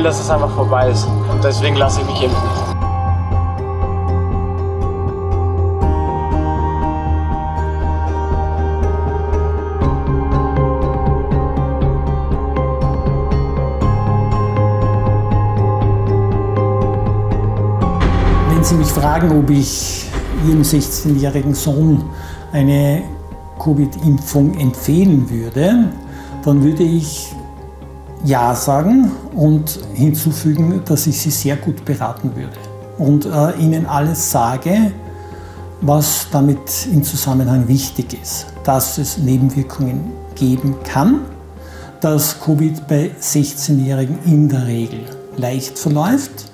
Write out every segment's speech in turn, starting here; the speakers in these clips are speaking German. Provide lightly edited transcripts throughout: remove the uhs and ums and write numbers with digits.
will, dass es einfach vorbei ist. Und deswegen lasse ich mich impfen. Wenn Sie mich fragen, ob ich Ihrem 16-jährigen Sohn eine Covid-Impfung empfehlen würde, dann würde ich ja sagen und hinzufügen, dass ich Sie sehr gut beraten würde und Ihnen alles sage, was damit im Zusammenhang wichtig ist. Dass es Nebenwirkungen geben kann, dass Covid bei 16-Jährigen in der Regel leicht verläuft.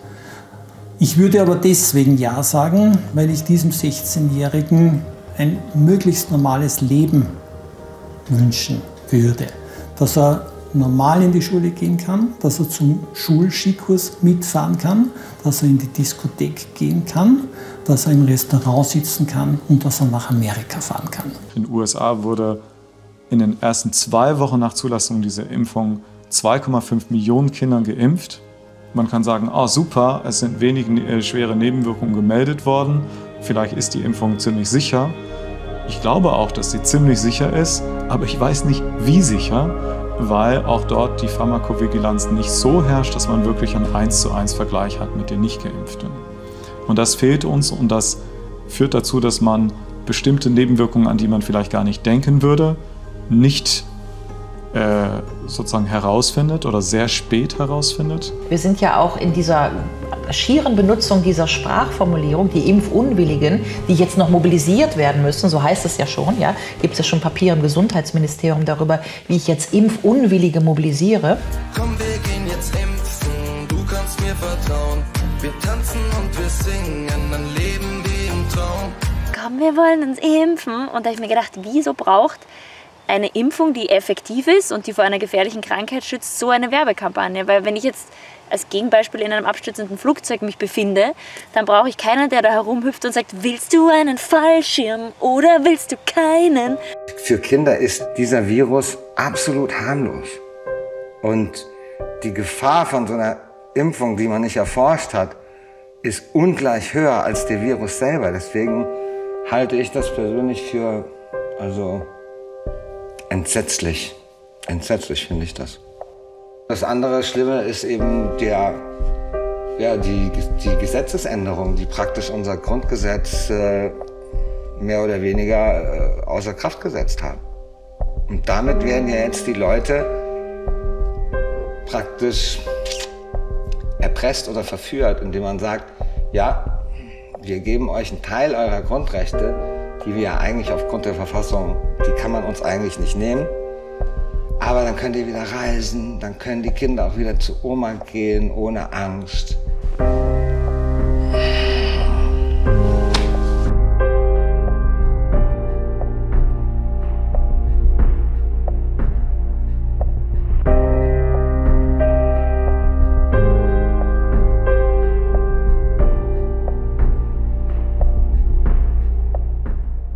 Ich würde aber deswegen ja sagen, weil ich diesem 16-Jährigen ein möglichst normales Leben wünschen würde. Dass er normal in die Schule gehen kann, dass er zum Schulskikurs mitfahren kann, dass er in die Diskothek gehen kann, dass er im Restaurant sitzen kann und dass er nach Amerika fahren kann. In den USA wurde in den ersten 2 Wochen nach Zulassung dieser Impfung 2,5 Millionen Kindern geimpft. Man kann sagen, oh super, es sind wenige schwere Nebenwirkungen gemeldet worden, vielleicht ist die Impfung ziemlich sicher. Ich glaube auch, dass sie ziemlich sicher ist, aber ich weiß nicht, wie sicher, weil auch dort die Pharmakovigilanz nicht so herrscht, dass man wirklich einen 1:1 Vergleich hat mit den Nicht-Geimpften. Und das fehlt uns und das führt dazu, dass man bestimmte Nebenwirkungen, an die man vielleicht gar nicht denken würde, nicht sozusagen herausfindet oder sehr spät herausfindet. Wir sind ja auch in dieser schieren Benutzung dieser Sprachformulierung, die Impfunwilligen, die jetzt noch mobilisiert werden müssen, so heißt es ja schon, ja, gibt es ja schon Papier im Gesundheitsministerium darüber, wie ich jetzt Impfunwillige mobilisiere. Komm, wir gehen jetzt impfen, du kannst mir vertrauen, wir tanzen und wir singen, dann leben wie im Traum. Komm, wir wollen uns impfen. Und da habe ich mir gedacht, wieso braucht eine Impfung, die effektiv ist und die vor einer gefährlichen Krankheit schützt, so eine Werbekampagne? Weil wenn ich jetzt als Gegenbeispiel in einem abstürzenden Flugzeug mich befinde, dann brauche ich keinen, der da herumhüpft und sagt, willst du einen Fallschirm oder willst du keinen? Für Kinder ist dieser Virus absolut harmlos. Und die Gefahr von so einer Impfung, die man nicht erforscht hat, ist ungleich höher als der Virus selber. Deswegen halte ich das persönlich für, entsetzlich. Entsetzlich finde ich das. Das andere Schlimme ist eben die Gesetzesänderung, die praktisch unser Grundgesetz mehr oder weniger außer Kraft gesetzt haben. Und damit werden ja jetzt die Leute praktisch erpresst oder verführt, indem man sagt, ja, wir geben euch einen Teil eurer Grundrechte, die wir ja eigentlich aufgrund der Verfassung, die kann man uns eigentlich nicht nehmen. Aber dann könnt ihr wieder reisen, dann können die Kinder auch wieder zu Oma gehen, ohne Angst.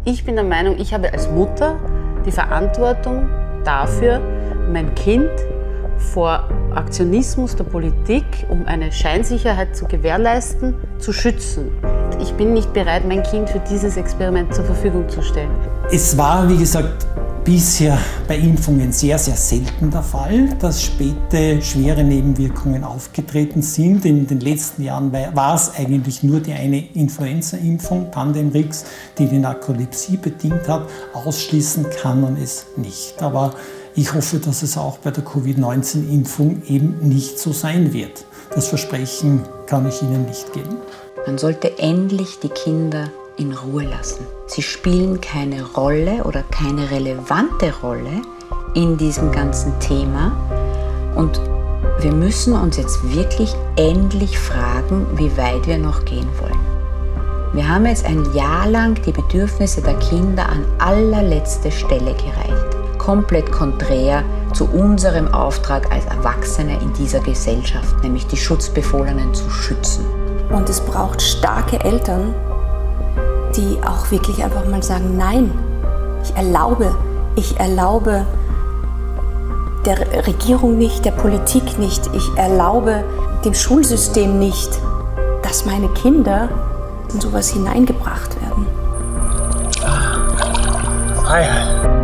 Ich bin der Meinung, ich habe als Mutter die Verantwortung dafür, mein Kind vor Aktionismus der Politik, um eine Scheinsicherheit zu gewährleisten, zu schützen. Ich bin nicht bereit, mein Kind für dieses Experiment zur Verfügung zu stellen. Es war, wie gesagt, bisher bei Impfungen sehr, sehr selten der Fall, dass späte schwere Nebenwirkungen aufgetreten sind. In den letzten Jahren war es eigentlich nur die eine Influenza-Impfung, Pandemrix, die die Narkolepsie bedingt hat. Ausschließen kann man es nicht. Aber ich hoffe, dass es auch bei der Covid-19-Impfung eben nicht so sein wird. Das Versprechen kann ich Ihnen nicht geben. Man sollte endlich die Kinder in Ruhe lassen. Sie spielen keine Rolle oder keine relevante Rolle in diesem ganzen Thema. Und wir müssen uns jetzt wirklich endlich fragen, wie weit wir noch gehen wollen. Wir haben jetzt ein Jahr lang die Bedürfnisse der Kinder an allerletzte Stelle gereicht. Komplett konträr zu unserem Auftrag als Erwachsene in dieser Gesellschaft, nämlich die Schutzbefohlenen zu schützen. Und es braucht starke Eltern, die auch wirklich einfach mal sagen, nein, ich erlaube der Regierung nicht, der Politik nicht. Ich erlaube dem Schulsystem nicht, dass meine Kinder in sowas hineingebracht werden. Freiheit.